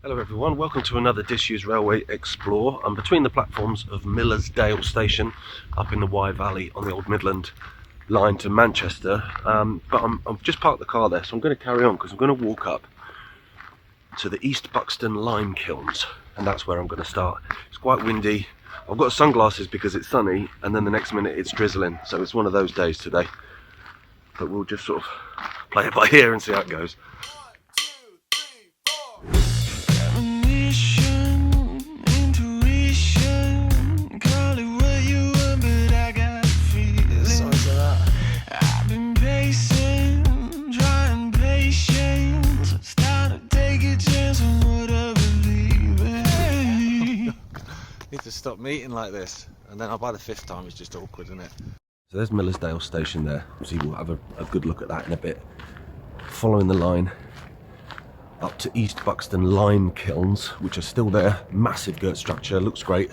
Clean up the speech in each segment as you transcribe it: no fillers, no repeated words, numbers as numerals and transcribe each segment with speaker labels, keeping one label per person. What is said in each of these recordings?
Speaker 1: Hello everyone, welcome to another Disused Railway Explore. I'm between the platforms of Millersdale Station up in the Wye Valley on the old Midland line to Manchester, but I've just parked the car there, so I'm going to carry on because I'm going to walk up to the East Buxton Lime Kilns, and that's where I'm going to start. It's quite windy. I've got sunglasses because it's sunny, and then the next minute it's drizzling, so it's one of those days today. But we'll just sort of play it by ear and see how it goes.
Speaker 2: Need to stop meeting like this, and then by the fifth time it's just awkward, isn't it?
Speaker 1: So there's Millersdale Station there, so we'll have a good look at that in a bit. Following the line up to East Buxton Lime Kilns, which are still there. Massive girt structure, looks great.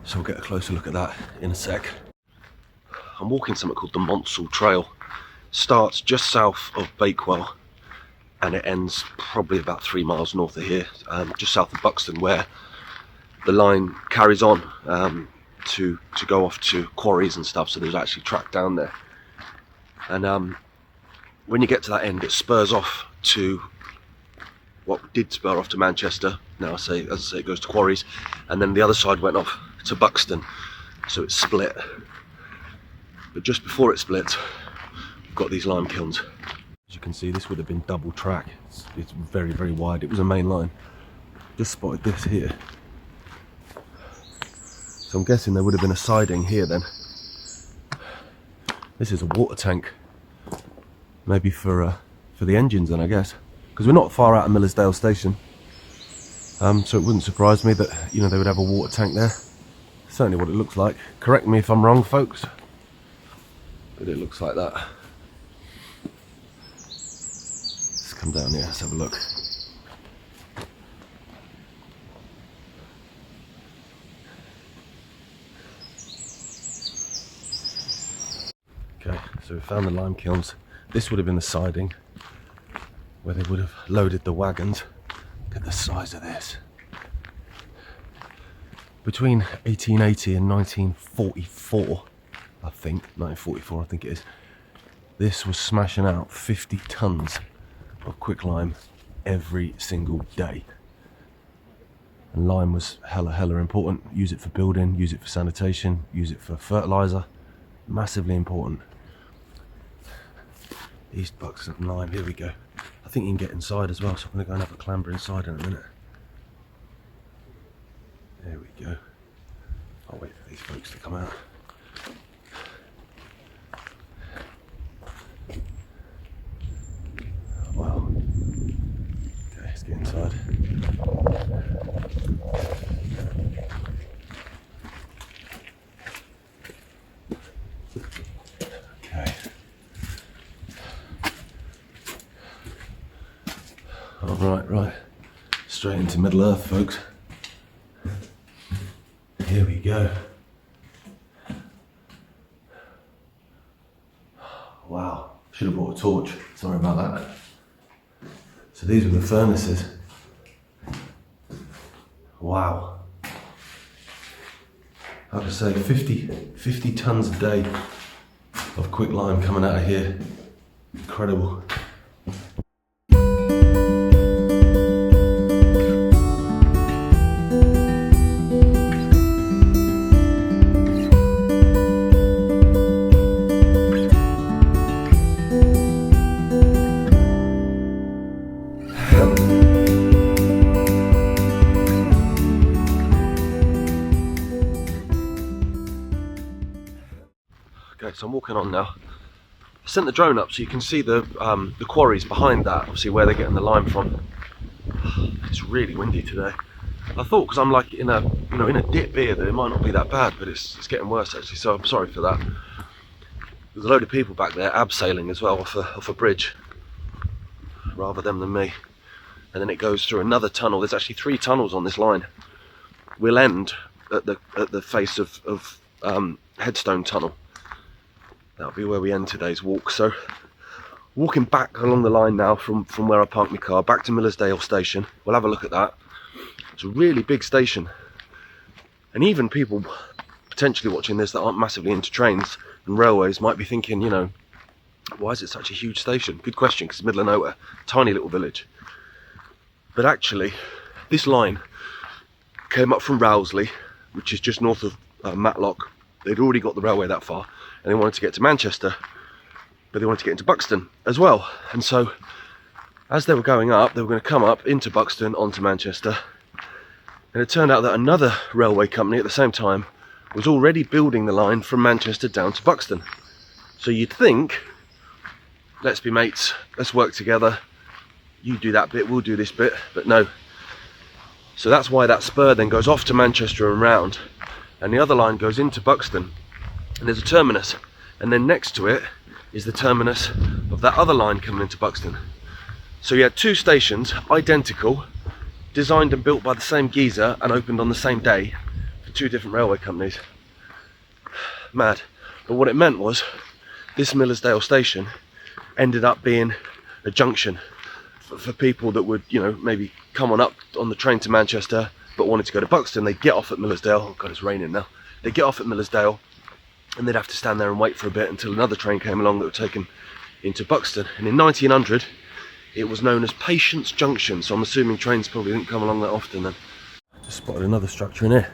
Speaker 1: So we'll get a closer look at that in a sec. I'm walking something called the Monsal Trail. Starts just south of Bakewell and it ends probably about 3 miles north of here, just south of Buxton, where the line carries on to go off to quarries and stuff, so there's actually track down there. And when you get to that end, it spurs off to what did spur off to Manchester. Now as I say, it goes to quarries, and then the other side went off to Buxton, so it's split. But just before it splits, we've got these lime kilns. As you can see, this would have been double track. It's very, very wide. It was a main line. Just spotted this here. So I'm guessing there would have been a siding here then. This is a water tank, maybe for the engines then, I guess, because we're not far out of Millersdale Station. So it wouldn't surprise me that they would have a water tank there. Certainly what it looks like. Correct me if I'm wrong, folks, but it looks like that. Let's come down here. Let's have a look. Okay, so we found the lime kilns. This would have been the siding where they would have loaded the wagons. Look at the size of this. Between 1880 and 1944, I think it is, this was smashing out 50 tons of quicklime every single day. And lime was hella important. Use it for building, use it for sanitation, use it for fertilizer. Massively important. East Buxton Lime, here we go. I think you can get inside as well, so I'm going to go and have a clamber inside in a minute. There we go. I'll wait for these folks to come out. Wow. Okay, let's get inside. Okay. Right. Straight into Middle Earth, folks. Here we go. Wow, should have brought a torch. Sorry about that. So these were the furnaces. Wow. Like I say, 50 tons a day of quicklime coming out of here. Incredible. Okay, so I'm walking on now. I sent the drone up so you can see the quarries behind that, obviously where they're getting the lime from. It's really windy today. I thought, because I'm like in a dip here, that it might not be that bad, but it's getting worse actually, so I'm sorry for that. There's a load of people back there abseiling as well off a bridge. Rather them than me. And then it goes through another tunnel. There's actually 3 tunnels on this line. We'll end at the face of Headstone Tunnel. That'll be where we end today's walk. So Walking back along the line now from where I parked my car, back to Millersdale Station. We'll have a look at that. It's a really big station. And even people potentially watching this that aren't massively into trains and railways might be thinking, you know, why is it such a huge station? Good question, because it's middle of nowhere, tiny little village. But actually, this line came up from Rowsley, which is just north of Matlock. They'd already got the railway that far, and they wanted to get to Manchester, but they wanted to get into Buxton as well. And so, as they were going up, they were going to come up into Buxton onto Manchester. And it turned out that another railway company at the same time was already building the line from Manchester down to Buxton. So you'd think, let's be mates, let's work together, you do that bit, we'll do this bit, but no. So that's why that spur then goes off to Manchester and round, and the other line goes into Buxton, and there's a terminus, and then next to it is the terminus of that other line coming into Buxton. So you had two stations, identical, designed and built by the same geezer and opened on the same day for two different railway companies. Mad. But what it meant was this Millersdale station ended up being a junction for people that would, you know, maybe come on up on the train to Manchester but wanted to go to Buxton. They'd get off at Millersdale. Oh god, it's raining now. They'd get off at Millersdale and they'd have to stand there and wait for a bit until another train came along that would take them into Buxton. And in 1900 it was known as Patience Junction, so I'm assuming trains probably didn't come along that often then. Just spotted another structure in here.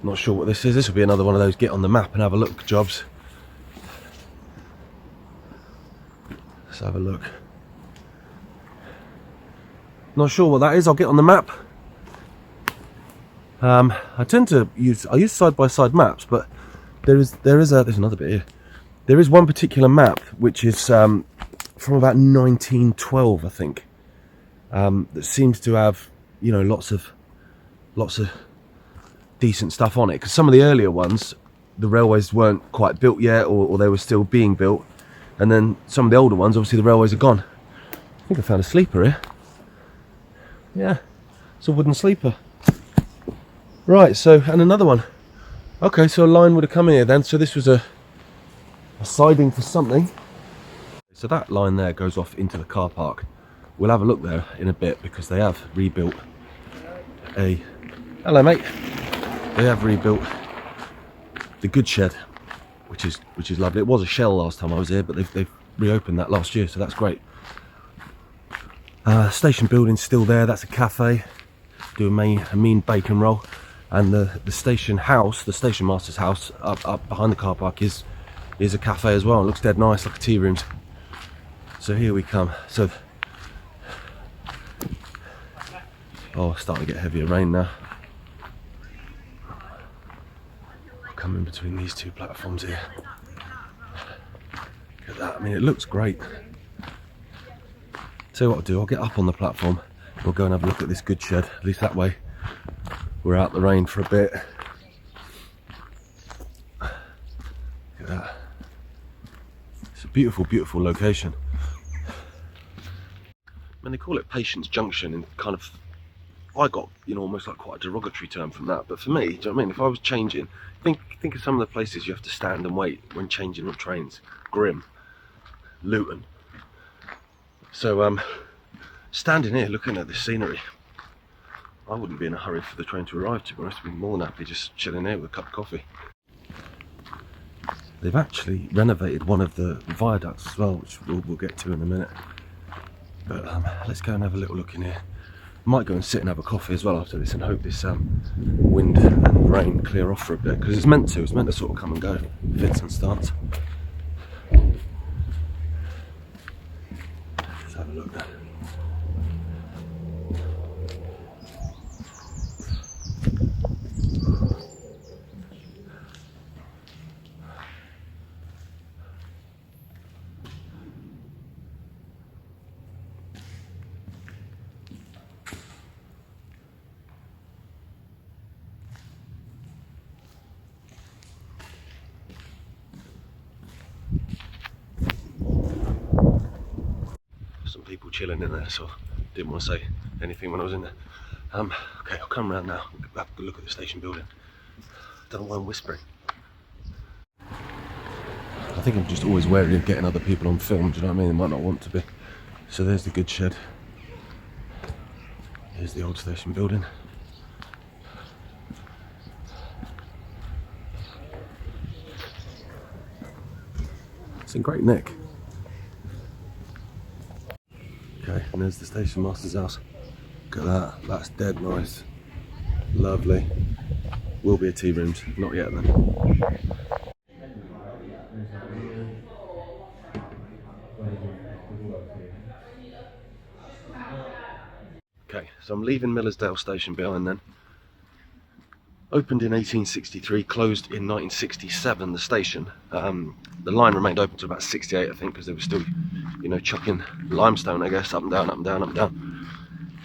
Speaker 1: Not sure what this is. This will be another one of those get on the map and have a look jobs. Let's have a look. Not sure what that is. I'll get on the map. I tend to use side-by-side maps, but there's another bit here. There is one particular map which is from about 1912, I think, that seems to have, you know, lots of decent stuff on it, because some of the earlier ones, the railways weren't quite built yet, or they were still being built, and then some of the older ones, obviously the railways are gone. I think I found a sleeper here. Yeah, it's a wooden sleeper. Right, so, and another one. Okay, so a line would have come in here then, so this was a siding for something. So that line there goes off into the car park. We'll have a look there in a bit, because they have rebuilt a... Hello mate. They have rebuilt the goods shed, which is lovely. It was a shell last time I was here, but they've reopened that last year, so that's great. Station building's still there. That's a cafe. Do a mean bacon roll, and the station house, the station master's house, up behind the car park is a cafe as well. It looks dead nice, like a tea rooms. So here we come. So, oh, starting to get heavier rain now. I'll come in between these two platforms here. Look at that. I mean, it looks great. So what I'll do, I'll get up on the platform. We'll go and have a look at this goods shed. At least that way, we're out the rain for a bit. Look at that. It's a beautiful, beautiful location. And they call it Patience Junction, and kind of, I got, you know, almost like quite a derogatory term from that. But for me, do you know what I mean? If I was changing, think of some of the places you have to stand and wait when changing on trains. Grim, Luton. So standing here looking at this scenery, I wouldn't be in a hurry for the train to arrive, to be honest. I'd be more than happy just chilling here with a cup of coffee. They've actually renovated one of the viaducts as well, which we'll get to in a minute. But let's go and have a little look in here. Might go and sit and have a coffee as well after this, and hope this wind and rain clear off for a bit, because it's meant to sort of come and go, fits and starts. Let's have a look now. Some people chilling in there, so didn't want to say anything when I was in there. Okay, I'll come around now, have a good look at the station building. Don't know why I'm whispering. I think think I'm just always wary of getting other people on film, do you know what I mean? They might not want to be. So there's the goods shed. Here's the old station building. It's in great nick. Okay, and there's the station master's house. Look at that, that's dead nice. Lovely. Will be a tea rooms, not yet then. Okay, so I'm leaving Millersdale station behind then. Opened in 1863, closed in 1967, the station. The line remained open to about 68, I think, because they were still, you know, chucking limestone, I guess, up and down, up and down, up and down.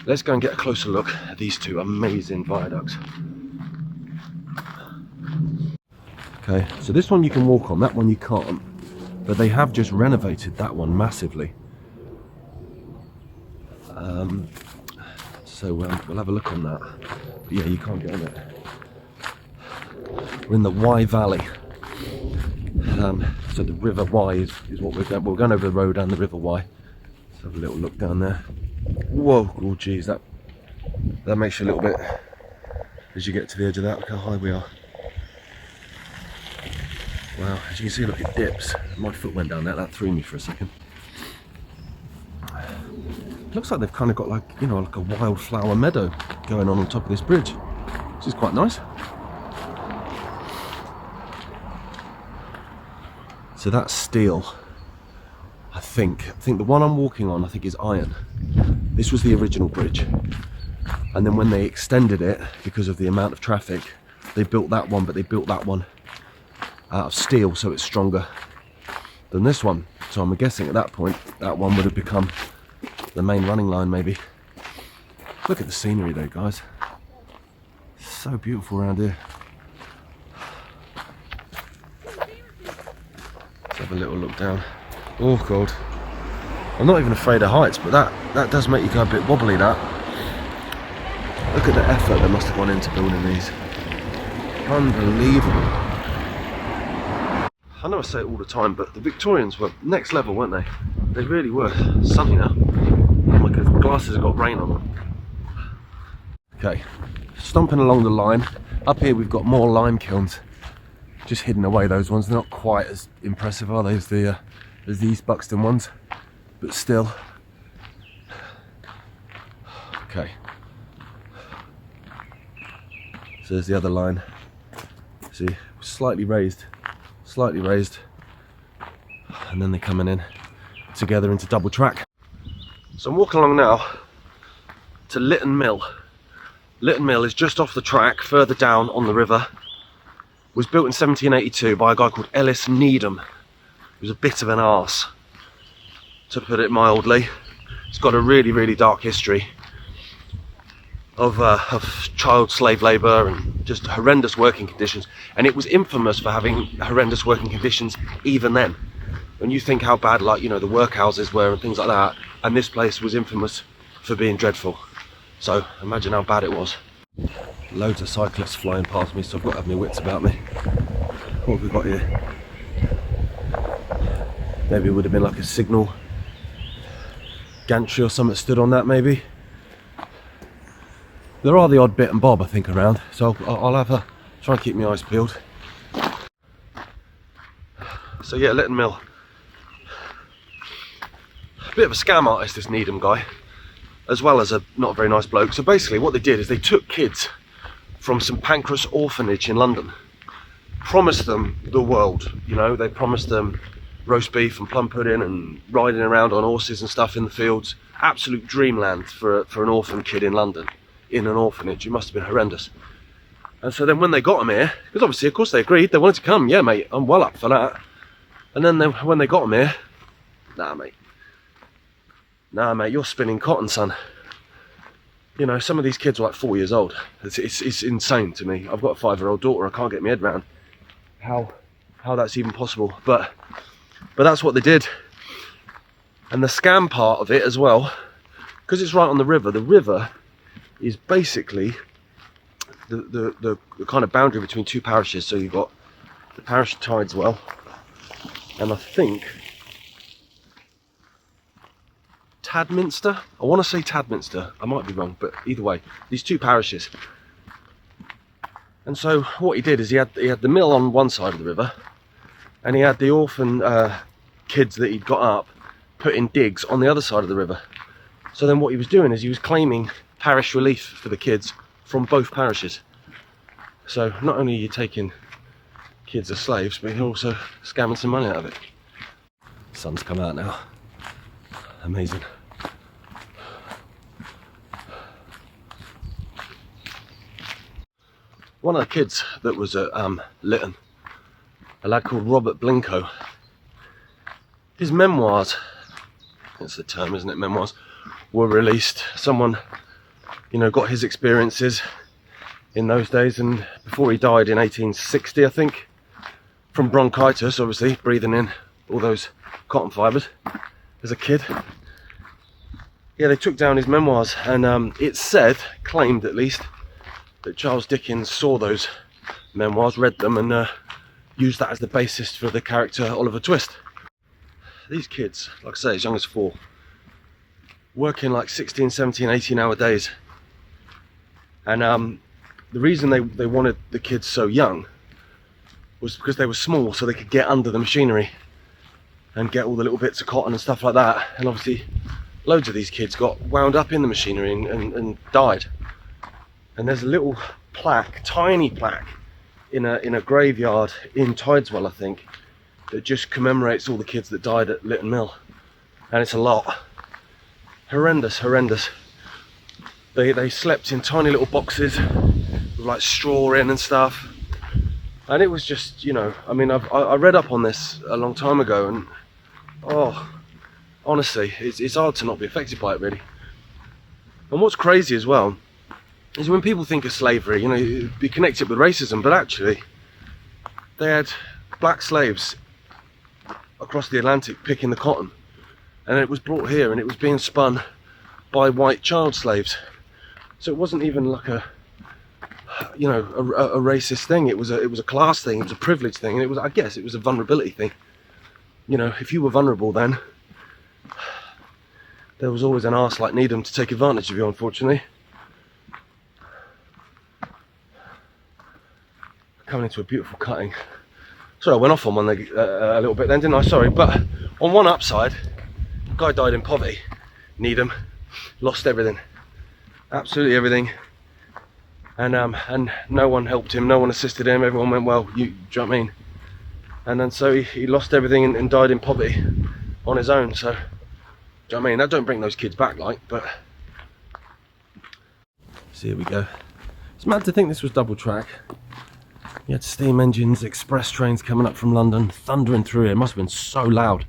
Speaker 1: Let's go and get a closer look at these two amazing viaducts. Okay, so this one you can walk on, that one you can't, but they have just renovated that one massively. So we'll have a look on that. But yeah, you can't get on it. We're in the Wye Valley. So the River Wye is what we're going. We're going over the road and the River Wye. Let's have a little look down there. Whoa, oh geez, that makes you a little bit as you get to the edge of that. Look how high we are. Wow, as you can see, look, it dips. My foot went down there, that threw me for a second. It looks like they've kind of got, like, you know, like a wildflower meadow going on top of this bridge, which is quite nice. So that's steel, I think. The one I'm walking on, I think, is iron. This was the original bridge. And then when they extended it, because of the amount of traffic, they built that one, but they built that one out of steel, so it's stronger than this one. So I'm guessing at that point, that one would have become the main running line, maybe. Look at the scenery though, guys. So beautiful around here. Let's have a little look down. Oh god. I'm not even afraid of heights, but that does make you go a bit wobbly, that. Look at the effort that must have gone into building these. Unbelievable. I know I say it all the time, but the Victorians were next level, weren't they? They really were. Sunny now. Oh my god, glasses have got rain on them. Okay, stomping along the line. Up here we've got more lime kilns. Just hidden away, those ones. They're not quite as impressive, are they, as the East Buxton ones? But still. Okay. So there's the other line. See, slightly raised. Slightly raised. And then they're coming in together into double track. So I'm walking along now to Litten Mill. Litten Mill is just off the track, further down on the river. Was built in 1782 by a guy called Ellis Needham. He was a bit of an arse, to put it mildly. It's got a really, really dark history of child slave labour and just horrendous working conditions. And it was infamous for having horrendous working conditions even then. When you think how bad, like, you know, the workhouses were and things like that, and this place was infamous for being dreadful. So imagine how bad it was. Loads of cyclists flying past me, so I've got to have my wits about me. What have we got here? Maybe it would have been like a signal gantry or something stood on that, maybe. There are the odd bit and bob, I think, around, so I'll have a try and keep my eyes peeled. So yeah, Litten Mill. A bit of a scam artist, this Needham guy, as well as a not very nice bloke. So basically what they did is they took kids from St Pancras orphanage in London, promised them the world, you know. They promised them roast beef and plum pudding and riding around on horses and stuff in the fields. Absolute dreamland for an orphan kid in London, in an orphanage. It must have been horrendous. And so then when they got them here, because obviously of course they agreed, they wanted to come, yeah mate, I'm well up for that. And then when they got them here, nah mate, you're spinning cotton, son. You know, some of these kids are like 4 years old. It's insane to me. I've got a 5-year-old daughter. I can't get my head around how that's even possible. But that's what they did. And the scam part of it as well, because it's right on the river is basically the kind of boundary between two parishes. So you've got the parish of Tideswell and I think Tadminster. I want to say Tadminster. I might be wrong, but either way, these two parishes. And so what he did is he had the mill on one side of the river, and he had the orphan kids that he'd got up put in digs on the other side of the river. So then what he was doing is he was claiming parish relief for the kids from both parishes. So not only are you taking kids as slaves, but you're also scamming some money out of it. The sun's come out now. Amazing. One of the kids that was at Litten, a lad called Robert Blinko, his memoirs, that's the term, isn't it, memoirs, were released. Someone, you know, got his experiences in those days, and before he died in 1860, I think, from bronchitis, obviously, breathing in all those cotton fibres as a kid. Yeah, they took down his memoirs, and it said, claimed at least, that Charles Dickens saw those memoirs, read them, and used that as the basis for the character Oliver Twist. These kids, like I say, as young as 4, working like 16, 17, 18-hour days. And the reason they wanted the kids so young was because they were small, so they could get under the machinery and get all the little bits of cotton and stuff like that. And obviously loads of these kids got wound up in the machinery and died. And there's a little plaque, tiny plaque, in a graveyard in Tideswell, I think, that just commemorates all the kids that died at Litten Mill. And it's a lot. Horrendous, horrendous. They slept in tiny little boxes with like straw in and stuff. And it was just, you know, I mean, I read up on this a long time ago, and oh, honestly, it's hard to not be affected by it, really. And what's crazy as well is when people think of slavery, you know, you connect it with racism, but actually they had black slaves across the Atlantic picking the cotton, and it was brought here and it was being spun by white child slaves. So it wasn't even like a, you know, a racist thing. It was a class thing. It was a privilege thing, and it was, I guess, it was a vulnerability thing. You know, if you were vulnerable, then there was always an arse like Needham to take advantage of you, unfortunately. Coming into a beautiful cutting. Sorry, I went off on one a little bit then, didn't I? Sorry, but on one upside, the guy died in poverty. Needham lost everything, absolutely everything, and no one helped him, no one assisted him. Everyone went, well, do you know what I mean? And then so he lost everything and died in poverty on his own. So, do you know what I mean? That don't bring those kids back, like, but. So here we go. It's mad to think this was double track. You had steam engines, express trains coming up from London, thundering through here. It must have been so loud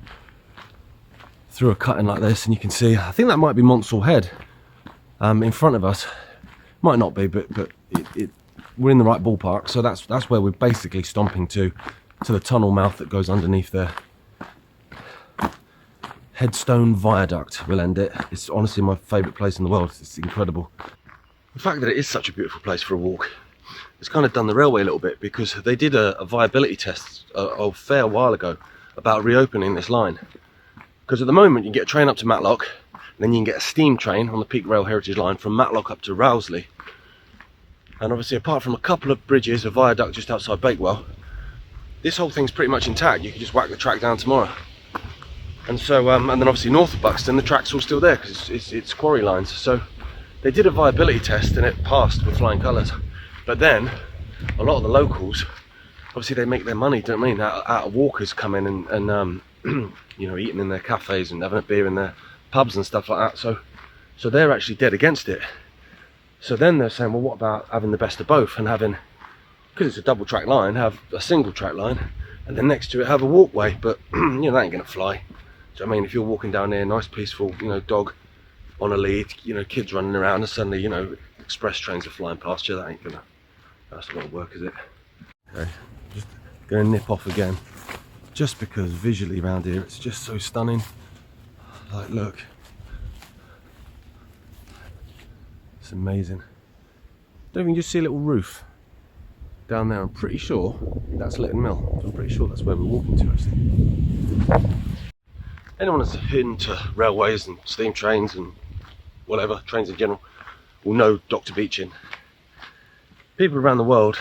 Speaker 1: through a cutting like this. And you can see, I think that might be Monsal Head in front of us. Might not be, but we're in the right ballpark. So that's where we're basically stomping to the tunnel mouth that goes underneath there. Headstone Viaduct, we'll end it. It's honestly my favourite place in the world. It's incredible. The fact that it is such a beautiful place for a walk, it's kind of done the railway a little bit, because they did a viability test a fair while ago about reopening this line. Because at the moment you can get a train up to Matlock, and then you can get a steam train on the Peak Rail Heritage Line from Matlock up to Rowsley. And obviously, apart from a couple of bridges, a viaduct just outside Bakewell, this whole thing's pretty much intact. You can just whack the track down tomorrow. And so, and then obviously north of Buxton, the track's all still there because it's quarry lines. So they did a viability test and it passed with flying colours. But then a lot of the locals, obviously they make their money, don't you know what I mean, out of walkers coming and you know, eating in their cafes and having a beer in their pubs and stuff like that. So they're actually dead against it. So then they're saying, well, what about having the best of both and having, because it's a double track line, have a single track line and then next to it have a walkway. But you know, that ain't gonna fly. So I mean, if you're walking down there, nice peaceful, you know, dog on a lead, you know, kids running around, and suddenly, you know, express trains are flying past you, that ain't gonna, that's not gonna work, is it? Okay, just gonna nip off again, just because visually around here it's just so stunning. Like, look, it's amazing. Don't even just see a little roof down there. I'm pretty sure that's Litten Mill. I'm pretty sure that's where we're walking to, actually. Anyone that's into railways and steam trains and whatever, trains in general, will know Dr. Beechin. People around the world,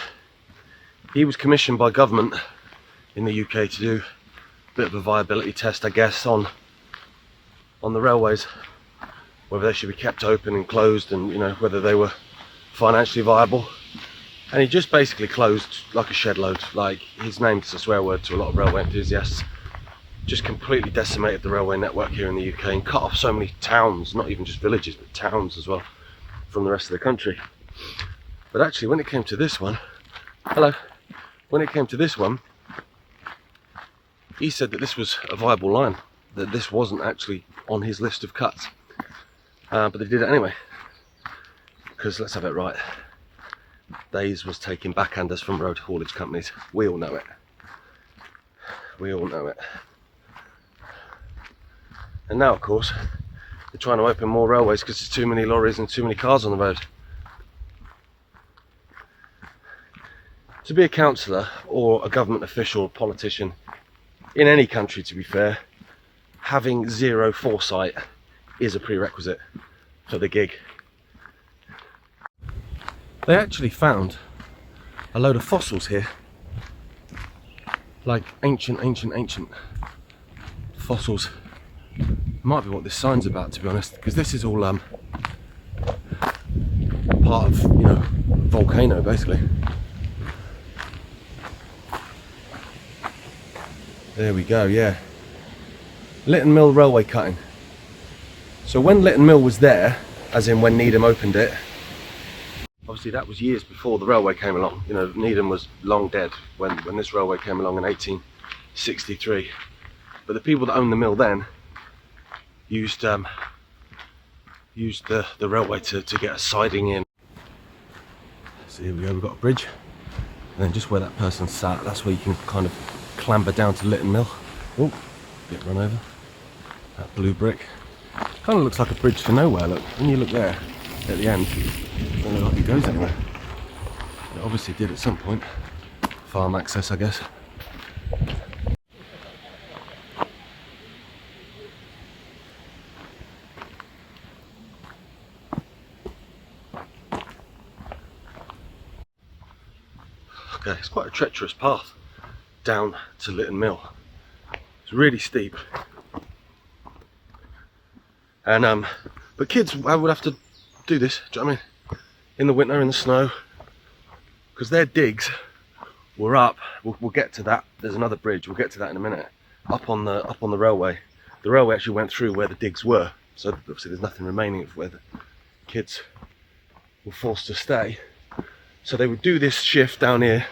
Speaker 1: he was commissioned by government in the UK to do a bit of a viability test, I guess, on the railways, whether they should be kept open and closed, and you know, whether they were financially viable. And he just basically closed like a shed load. Like, his name's a swear word to a lot of railway enthusiasts. Just completely decimated the railway network here in the UK and cut off so many towns, not even just villages, but towns as well, from the rest of the country. But actually, when it came to this one, when it came to this one, he said that this was a viable line, that this wasn't actually on his list of cuts. But they did it anyway, because let's have it right, Days was taking backhanders from road haulage companies. We all know it. We all know it. And now, of course, they're trying to open more railways because there's too many lorries and too many cars on the road. To be a councillor or a government official or politician in any country, to be fair, having zero foresight is a prerequisite for the gig. They actually found a load of fossils here, like ancient fossils. Might be what this sign's about, to be honest, because this is all part of, you know, volcano basically. There we go, yeah. Litten Mill railway cutting. So when Litten Mill was there, as in when Needham opened it, obviously that was years before the railway came along. You know, Needham was long dead when this railway came along in 1863. But the people that owned the mill then used the railway to get a siding in. So here we go, we've got a bridge. And then just where that person sat, that's where you can kind of clamber down to Litten Mill. Oh, get run over. That blue brick. Kind of looks like a bridge to nowhere, look. When you look there at the end, it doesn't look like it goes anywhere. It obviously did at some point. Farm access, I guess. Okay, it's quite a treacherous path down to Litten Mill. It's really steep. And but kids would have to do this, do you know what I mean? In the winter, in the snow, because their digs were up. We'll get to that. There's another bridge. We'll get to that in a minute. Up on the railway. The railway actually went through where the digs were, so obviously there's nothing remaining of where the kids were forced to stay. So they would do this shift down here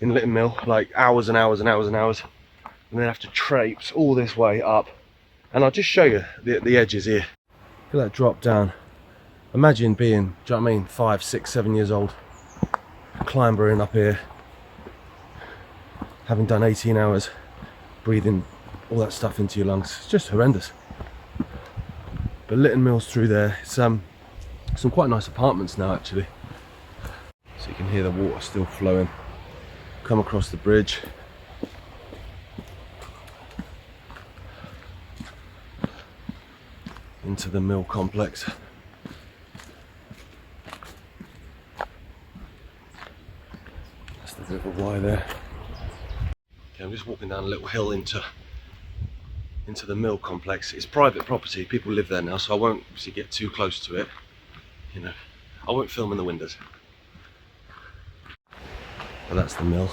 Speaker 1: in Litten Mill, like hours and hours and hours and hours, and then have to traipse all this way up. And I'll just show you the edges here. Look at that drop down. Imagine being, do you know what I mean, 5, 6, 7 years old, clambering up here, having done 18 hours, breathing all that stuff into your lungs. It's just horrendous. But Litten Mill's through there. It's some quite nice apartments now, actually. So you can hear the water still flowing. Come across the bridge. Into the mill complex. That's the River Wye there. Okay, I'm just walking down a little hill into the mill complex. It's private property, people live there now, so I won't obviously get too close to it. You know, I won't film in the windows. But that's the mill.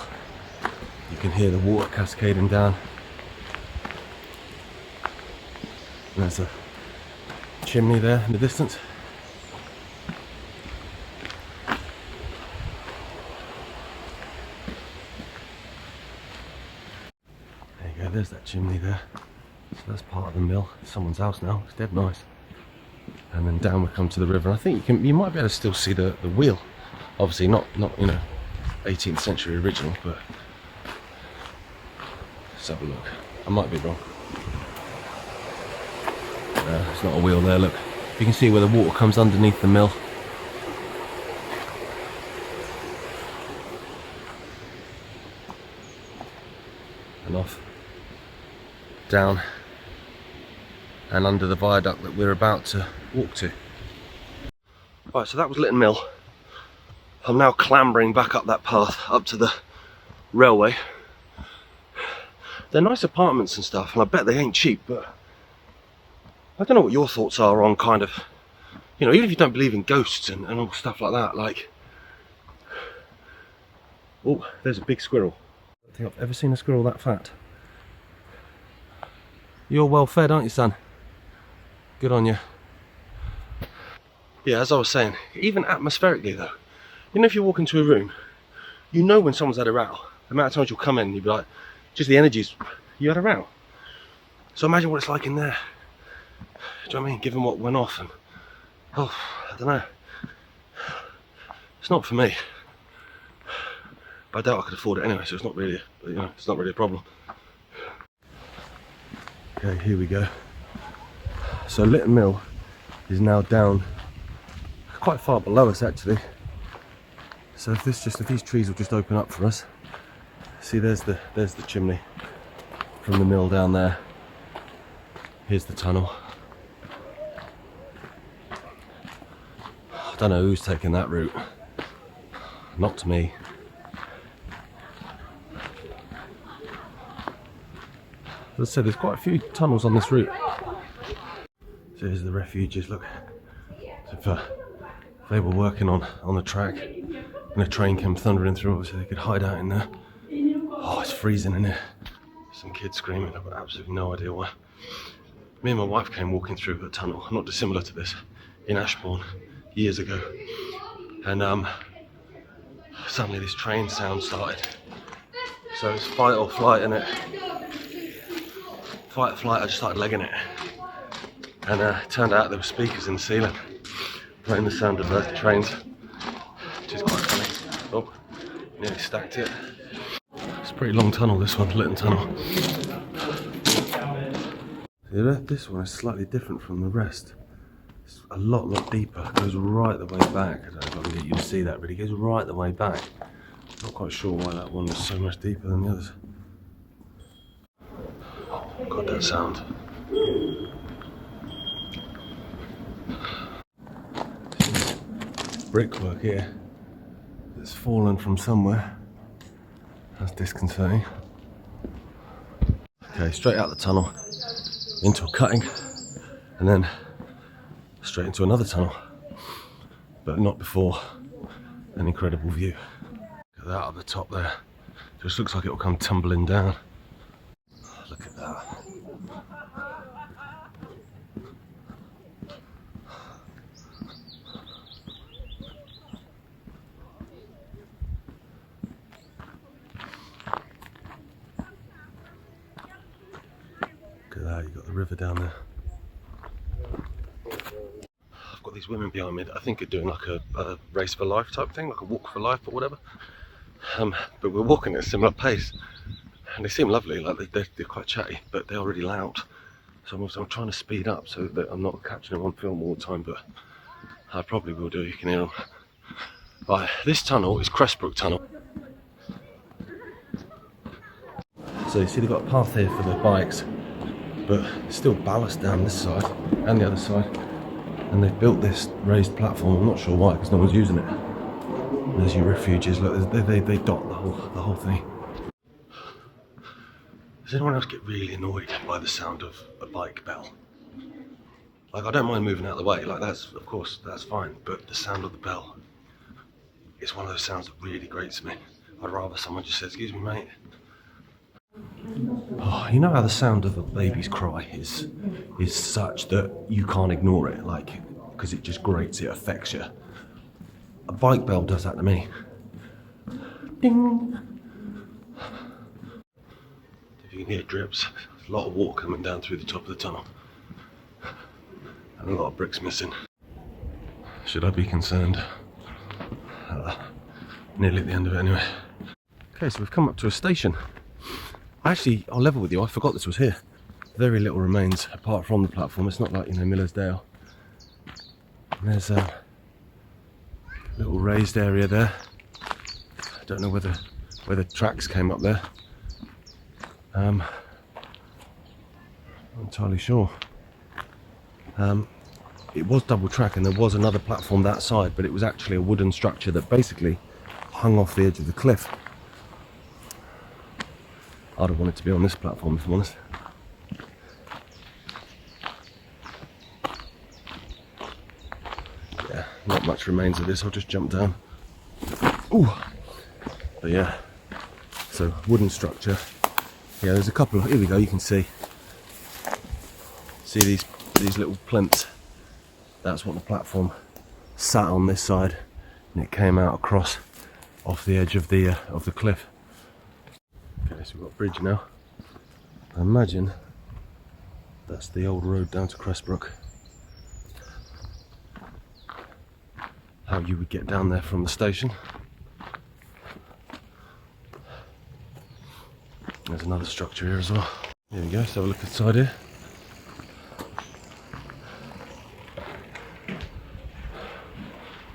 Speaker 1: You can hear the water cascading down. And there's a chimney there in the distance. There you go, there's that chimney there. So that's part of the mill. It's someone's house now. It's dead nice. And then down we come to the river. I think you might be able to still see the wheel. Obviously not you know, 18th century original, but let's have a look. I might be wrong. No, it's not a wheel there, look. You can see where the water comes underneath the mill. And off down and under the viaduct that we're about to walk to. Right, so that was Litten Mill. I'm now clambering back up that path up to the railway. They're nice apartments and stuff, and I bet they ain't cheap, but I don't know what your thoughts are on kind of, you know, even if you don't believe in ghosts and all stuff like that, like, oh, there's a big squirrel. I don't think I've ever seen a squirrel that fat. You're well fed, aren't you, son? Good on you. Yeah, as I was saying, even atmospherically though, you know, if you walk into a room, you know when someone's had a row. The amount of times you'll come in and you'll be like, just the energies, you had a row. So imagine what it's like in there. Do you know what I mean? Given what went off, and oh, I don't know. It's not for me. But I doubt I could afford it anyway, so it's not really, you know, it's not really a problem. Okay, here we go. So Litten Mill is now down quite far below us actually. So if these trees will just open up for us. See, there's the chimney from the mill down there. Here's the tunnel. I don't know who's taking that route. Not to me. As I said, there's quite a few tunnels on this route. So here's the refuges, look. So if they were working on the track and a train came thundering through, obviously they could hide out in there. Oh, it's freezing in here. Some kids screaming, I've got absolutely no idea why. Me and my wife came walking through a tunnel, not dissimilar to this, in Ashbourne years ago. And suddenly this train sound started. So it's fight or flight, innit? Fight or flight, I just started legging it. And it turned out there were speakers in the ceiling playing the sound of trains, which is quite funny. Oh, nearly stacked it. It's a pretty long tunnel, this one, Litten Tunnel. This one is slightly different from the rest. It's a lot deeper. It goes right the way back. I don't know if I can get you to see that, but it goes right the way back. Not quite sure why that one was so much deeper than the others. Oh, God, that sound. Brickwork here that's fallen from somewhere. That's disconcerting. Okay, straight out the tunnel into a cutting and then straight into another tunnel, but not before an incredible view. Look at that at the top there. Just looks like it will come tumbling down. Look at that. Look at that, you've got the river down there. I've got these women behind me that I think are doing like a race for life type thing, like a walk for life or whatever. But we're walking at a similar pace. And they seem lovely, like they're quite chatty, but they're already loud. So I'm trying to speed up so that I'm not catching them on film all the time, but I probably will do, you can hear them. Right, this tunnel is Crestbrook Tunnel. So you see they've got a path here for the bikes, but still ballast down this side and the other side. And they've built this raised platform, I'm not sure why, because no one's using it. There's your refuges, look, they dot the whole thing. Does anyone else get really annoyed by the sound of a bike bell? Like, I don't mind moving out of the way, like that's, of course, that's fine, but the sound of the bell is one of those sounds that really grates me. I'd rather someone just says, excuse me mate. Oh, you know how the sound of a baby's cry is such that you can't ignore it, like, because it just grates, it affects you. A bike bell does that to me. Ding! If you can hear drips, there's a lot of water coming down through the top of the tunnel. And a lot of bricks missing. Should I be concerned? Nearly at the end of it anyway. Okay, so we've come up to a station. Actually, I'll level with you, I forgot this was here. Very little remains apart from the platform. It's not like, you know, Millersdale. And there's a little raised area there. I don't know whether tracks came up there. Not entirely sure. It was double track and there was another platform that side, but it was actually a wooden structure that basically hung off the edge of the cliff. I'd have wanted to be on this platform, if I'm honest. Yeah, not much remains of this. I'll just jump down. Ooh. But yeah, so wooden structure. Yeah, there's a couple of, here we go, you can see these little plinths. That's what the platform sat on this side, and it came out across off the edge of the cliff. Okay, so we've got a bridge now. I imagine that's the old road down to Crestbrook. How you would get down there from the station. There's another structure here as well. Here we go, let's have a look inside here.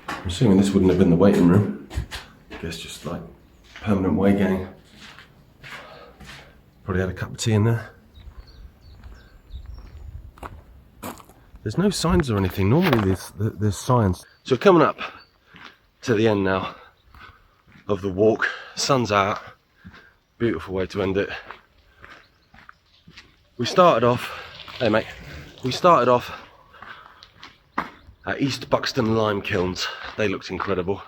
Speaker 1: I'm assuming this wouldn't have been the waiting room. I guess just like permanent way gang. Probably had a cup of tea in there. There's no signs or anything. Normally there's signs. So coming up to the end now of the walk. Sun's out. Beautiful way to end it. We started off, hey mate, we started off at East Buxton Lime Kilns. They looked incredible.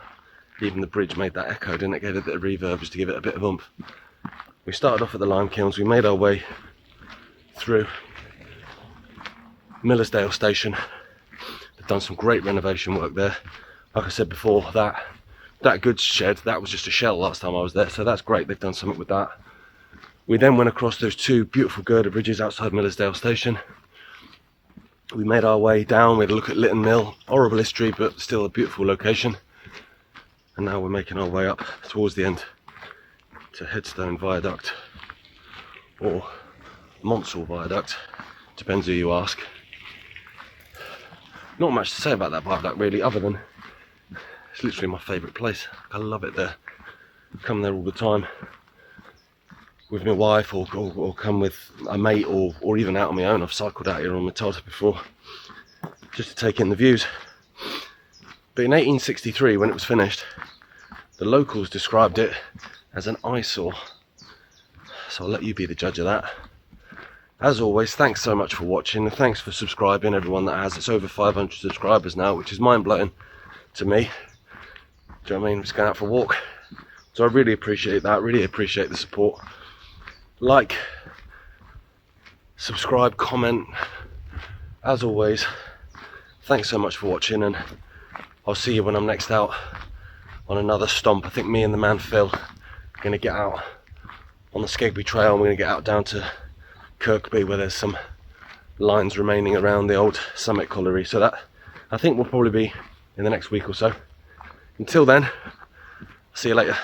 Speaker 1: Even the bridge made that echo, didn't it? Gave it a bit of reverb just to give it a bit of oomph. We started off at the Lime Kilns. We made our way through Millersdale Station. They've done some great renovation work there. Like I said before, that goods shed, that was just a shell last time I was there, so that's great. They've done something with that. We then went across those two beautiful girder bridges outside Millersdale Station. We made our way down. We had a look at Litten Mill. Horrible history, but still a beautiful location. And now we're making our way up towards the end to Headstone Viaduct, or Monsal Viaduct, depends who you ask. Not much to say about that viaduct really, other than it's literally my favourite place. I love it there. I come there all the time with my wife, or come with a mate, or even out on my own. I've cycled out here on my Todd before, just to take in the views. But in 1863, when it was finished, the locals described it as an eyesore. So I'll let you be the judge of that. As always, thanks so much for watching, and thanks for subscribing, everyone that has. It's over 500 subscribers now, which is mind-blowing to me. Do you know what I mean? I'm just going out for a walk. So I really appreciate that, really appreciate the support. Like, subscribe, comment. As always, thanks so much for watching, and I'll see you when I'm next out on another stomp. I think me and the man Phil are going to get out on the Skegby Trail, and we're going to get out down to Kirkby, where there's some lines remaining around the old Summit Colliery. So that, I think, will probably be in the next week or so. Until then, see you later.